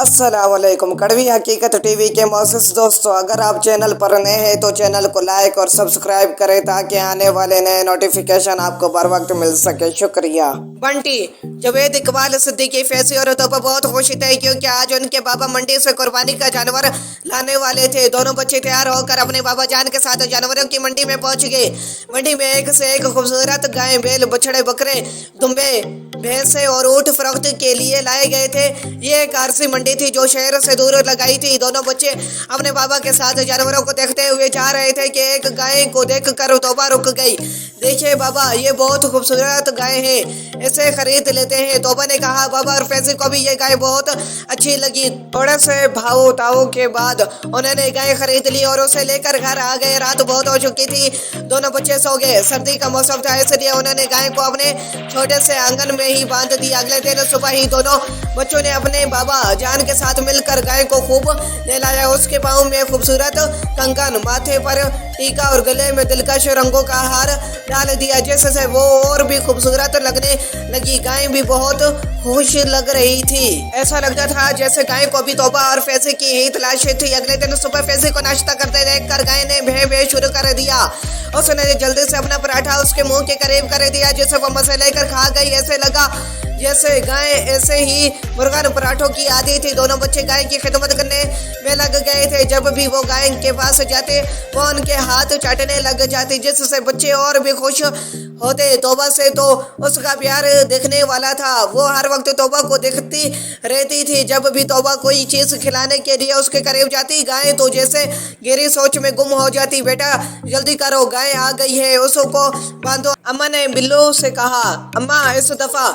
अस्सलामुअलैकुम। कड़वी हकीकत टीवी के मोअज़्ज़िज़ दोस्तों, अगर आप चैनल पर नए हैं तो चैनल को लाइक और सब्सक्राइब करें ताकि आने वाले नए नोटिफिकेशन आपको बर वक्त मिल सके। शुक्रिया। बंटी, जवेद इकबाल सिद्दीकी फैसी और तोबा बहुत खुश थे क्योंकि आज उनके बाबा मंडी से कुर्बानी का जानवर लाने वाले थे। दोनों बच्चे तैयार होकर अपने बाबा जान के साथ जानवरों की मंडी में पहुंच गए। मंडी में एक से एक खूबसूरत गाय, बैल, बछड़े, बकरे, दुम्बे, भैंसे और ऊँट फरोख्त के लिए लाए गए थे। ये एक आरसी मंडी थी जो शहर से दूर लगाई थी। दोनों बच्चे अपने बाबा के साथ जानवरों को देखते हुए जा रहे थे कि एक गाय को देखकर तोबा रुक गई। देखिए बाबा, ये बहुत खूबसूरत गाय है, इसे खरीद लेते हैं। तोबा ने कहा। बाबा और फैजी को भी ये गाय बहुत अच्छी लगी। थोड़े से भाव ताव के बाद उन्होंने गाय खरीद ली और उसे लेकर घर आ गए। रात बहुत हो चुकी थी, दोनों बच्चे सो गए। सर्दी का मौसम था, इसलिए उन्होंने गाय को अपने छोटे से आंगन में ही बांध दिया। अगले दिन सुबह ही दोनों बच्चों ने अपने बाबा जान के साथ मिलकर गाय को खूब नहलाया। उसके पाँव में खूबसूरत कंगन, माथे पर टीका और गले में दिलकश रंगों का हार डाल दिया, जिससे वो और भी खूबसूरत लगने लगी। गाय भी बहुत खुश लग रही थी। ऐसा लगता था जैसे गाय को भी तोबा और फैजी की ही तलाश थी। अगले दिन सुबह फैजी को नाश्ता करते देखकर गाय ने भे भे शुरू कर दिया। उसने जल्दी से अपना पराठा उसके मुंह के करीब कर दिया, जिसे वो मजे लेकर खा गई। ऐसे लगा जैसे गाय ऐसे ही मुर्गन पराठों की आदी थी। दोनों बच्चे गाय की खिदमत करने में लग गए थे। जब भी वो गाय के पास जाते वो उनके हाथ चाटने लग जाती, जिससे बच्चे और भी खुश होते। तोबा से तो उसका प्यार देखने वाला था। वो हर वक्त तोबा को देखती रहती थी। जब भी तोबा कोई चीज़ खिलाने के लिए उसके करीब जाती, गाय तो जैसे गहरी सोच में गुम हो जाती। बेटा जल्दी करो, गाय आ गई है, उसको बांधो। अम्मा ने बिल्लू से कहा। अम्मा, इस दफा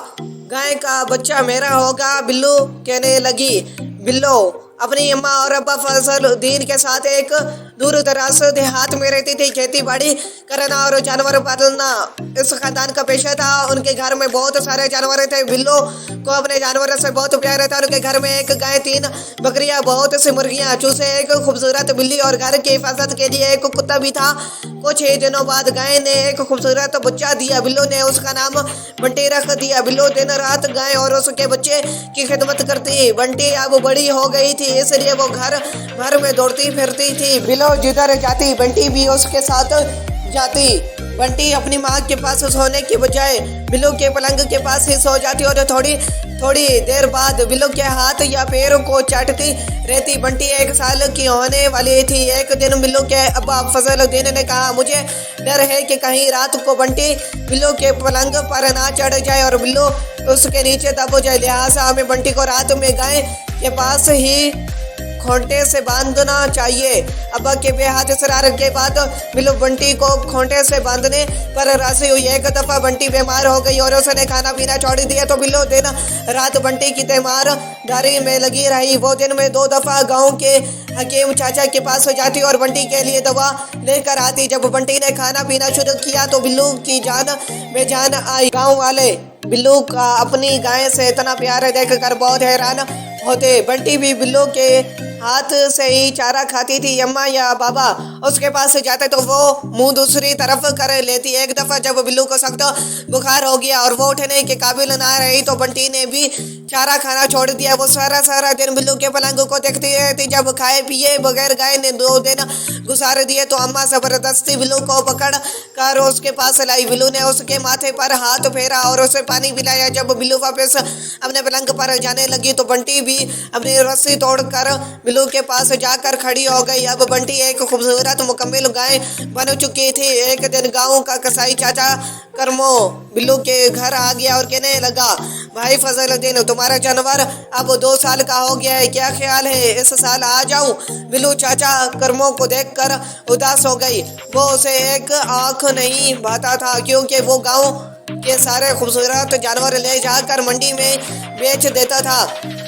गाय का बच्चा मेरा होगा, बिल्लू कहने लगी। बिल्लो अपनी अम्मा और अब्बा फजलुद्दीन के साथ एक दूर दराज देहात में रहती थी। खेती बाड़ी करना और जानवर पालना इस खानदान का पेशा था। उनके घर में बहुत सारे जानवर थे। बिल्लो को अपने जानवरों से बहुत प्यार था। उनके घर में एक गाय, 3 बकरियां, बहुत सी मुर्गियां, चूसे, एक खूबसूरत बिल्ली और घर की हिफाजत के लिए एक कुत्ता भी था। कुछ ही दिनों बाद गाय ने एक खूबसूरत बच्चा दिया। बिल्लो ने उसका नाम बंटी रख दिया। बिल्लो दिन रात गाय और उसके बच्चे की खिदमत करती। बंटी अब बड़ी हो गई थी, इसलिए वो घर भर में दौड़ती फिरती थी। बिल्लो जिधर जाती बंटी भी उसके साथ जाती। बंटी अपनी माँ के पास सोने की बजाय बिल्लो के पलंग के पास ही सो जाती और थोड़ी देर बाद बिल्लो के हाथ या पैर को चाटती रहती। बंटी 1 साल की होने वाली थी। एक दिन बिल्लो के अब्बा फजलुद्दीन ने कहा, मुझे डर है कि कहीं रात को बंटी बिल्लो के पलंग पर ना चढ़ जाए और बिल्लो उसके नीचे दब जाए। लिहाजा हमें बंटी को रात में गाय के पास ही खोंटे से बांधना चाहिए। अब्बा के बेहद इसरार के बाद बिल्लो बंटी को खोंटे से बांधने पर राजी हुई। एक दफा बंटी बीमार हो गई और उसने खाना पीना छोड़ दिया, तो बिल्लो दिन रात बंटी की तीमारदारी में लगी रही। वो दिन में 2 दफा गांव के हकीम चाचा के पास जाती और बंटी के लिए दवा लेकर आती। जब बंटी ने खाना पीना शुरू किया तो बिल्लू की जान में जान आई। गाँव वाले बिल्लू का अपनी गाय से इतना प्यार देखकर बहुत हैरान होते। बंटी भी बिल्लू के हाथ से ही चारा खाती थी। अम्मा या बाबा उसके पास जाते तो वो मुंह दूसरी तरफ कर लेती। एक दफा जब बिल्लू को सख्त बुखार हो गया और वो उठने के काबिल ना रही तो बंटी ने भी चारा खाना छोड़ दिया। वो सारा दिन बिल्लू के पलंग को देखती रहती। जब खाए पिए बगैर गाय ने 2 दिन गुजार दिए तो अम्मा जबरदस्ती बिल्लू को पकड़ कर उसके पास लाई। बिल्लू ने उसके माथे पर हाथ फेरा और उसे पानी पिलाया। जब बिल्लू वापस अपने पलंग पर जाने लगी तो बंटी भी अपनी रस्सी तोड़कर बिल्लू के पास जाकर खड़ी हो गई। अब बंटी एक खूबसूरत मुकम्मल गाय बन चुकी थी। एक दिन गांव का कसाई चाचा करमो बिल्लू के घर आ गया और कहने लगा, भाई फजलुद्दीन, तुम्हारा जानवर अब 2 साल का हो गया है, क्या ख्याल है इस साल आ जाऊं? बिल्लू चाचा करमो को देखकर उदास हो गई। वो उसे एक आंख नहीं भाता था क्योंकि वो गांव के सारे खूबसूरत जानवर ले जाकर मंडी में बेच देता था।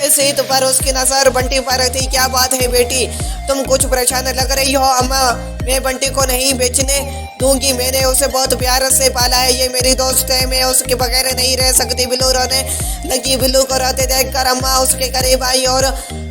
इस ईद पर उसकी नजर बंटी पर थी। क्या बात है बेटी, तुम कुछ परेशान लग रही हो? अम्मा, मैं बंटी को नहीं बेचने दूंगी, मैंने उसे बहुत प्यार से पाला है, ये मेरी दोस्त है, मैं उसके बगैर नहीं रह सकती। बिल्लू रोने लगी। बिल्लू को रोते देखकर अम्मा उसके करीब आई और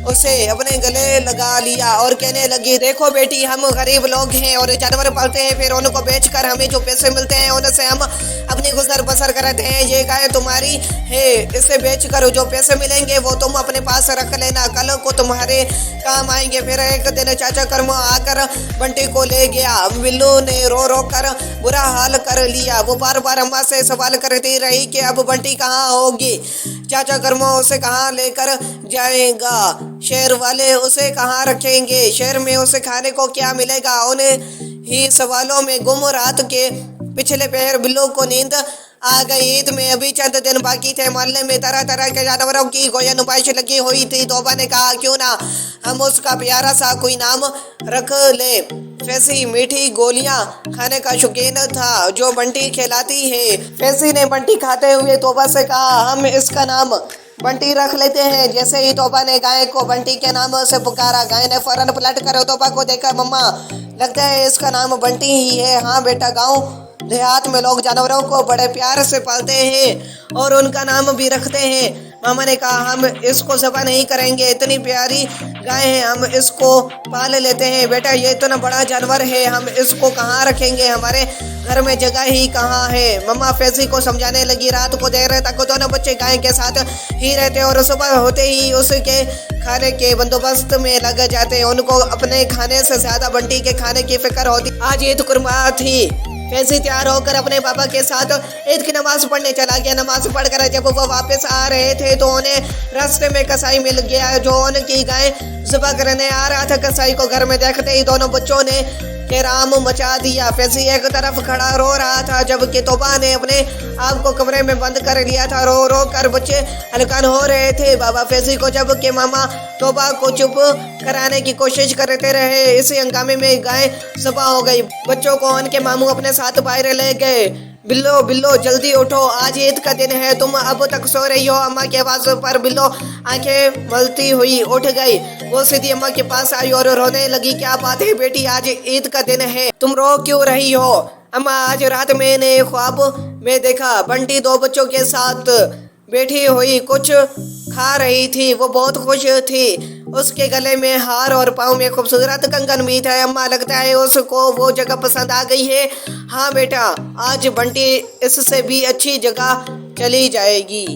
उसे अपने गले लगा लिया और कहने लगी, देखो बेटी, हम गरीब लोग हैं और जानवर पालते हैं, फिर उनको बेचकर हमें जो पैसे मिलते हैं उनसे हम अपनी गुजर बसर करते हैं। ये गाय तुम्हारी है, इसे बेचकर जो पैसे मिलेंगे वो तुम अपने पास रख लेना, कल को तुम्हारे काम आएंगे। फिर एक दिन चाचा कर्म आकर बंटी को ले गया। बिल्लू ने रो रो कर बुरा हाल कर लिया। वो बार बार अम्मा से सवाल करती रही कि अब बंटी कहाँ होगी। चाचा कर्मो उसे कहाँ लेकर जाएगा, शहर वाले उसे कहाँ रखेंगे, शहर में उसे खाने को क्या मिलेगा। उन्हें ही सवालों में गुम रात के पिछले पहर बिल्लू को नींद आ गई। ईद में अभी चंद दिन बाकी थे। मोहल्ले में तरह तरह के जानवरों की गोया-नुमाइश लगी हुई थी। तोबा ने कहा, क्यों ना हम उसका प्यारा सा कोई नाम रख ले। फैसी मीठी गोलियां खाने का शौकीन था जो बंटी खिलाती है। फैसी ने बंटी खाते हुए तोबा से कहा, हम इसका नाम बंटी रख लेते हैं। जैसे ही तोबा ने गाय को बंटी के नाम से पुकारा, गाय ने फौरन पलट कर तोबा को देखा। मम्मा, लगता है इसका नाम बंटी ही है। हाँ बेटा, गाँव देहात में लोग जानवरों को बड़े प्यार से पालते हैं और उनका नाम भी रखते हैं। मामा ने कहा, हम इसको ज़बा नहीं करेंगे, इतनी प्यारी गाय है, हम इसको पाल लेते हैं। बेटा, ये इतना बड़ा जानवर है, हम इसको कहाँ रखेंगे, हमारे घर में जगह ही कहाँ है। मम्मा फैसी को समझाने लगी। रात को देर तक दोनों बच्चे गाय के साथ ही रहते और सुबह होते ही उसके खाने के बंदोबस्त में लग जाते। उनको अपने खाने से ज्यादा बंटी के खाने की फिक्र होती। आज ईद कुर्बान थी। फैसी तैयार होकर अपने पापा के साथ ईद की नमाज पढ़ने चला गया। नमाज पढ़कर जब वो वापस आ रहे थे तो उन्हें रास्ते में कसाई मिल गया जो उनकी गाय ज़िबा करने आ रहा था। कसाई को घर में देखते ही दोनों बच्चों ने केराम मचा दिया। फैसी एक तरफ खड़ा रो रहा था जबकि तोबा ने अपने आप को कमरे में बंद कर लिया था। रो रो कर बच्चे हलकान हो रहे थे। बाबा फैसी को जबकि मामा तोबा को चुप कराने की कोशिश करते रहे। इसी हंगामे में गाय ज़िबा हो गई। बच्चों को उनके मामू अपने साथ बाहर ले गए। बिल्लो बिल्लो जल्दी उठो, आज ईद का दिन है, तुम अब तक सो रही हो। अम्मा की आवाज़ पर बिल्लो आंखें मलती हुई उठ गई। वो सीधी अम्मा के पास आई और रोने लगी। क्या बात है बेटी, आज ईद का दिन है, तुम रो क्यों रही हो? अम्मा, आज रात मैंने ख्वाब में देखा बंटी दो बच्चों के साथ बैठी हुई कुछ खा रही थी। वो बहुत खुश थी। उसके गले में हार और पाँव में खूबसूरत कंगन भी था। अम्मा, लगता है उसको वो जगह पसंद आ गई है। हाँ बेटा, आज बंटी इससे भी अच्छी जगह चली जाएगी।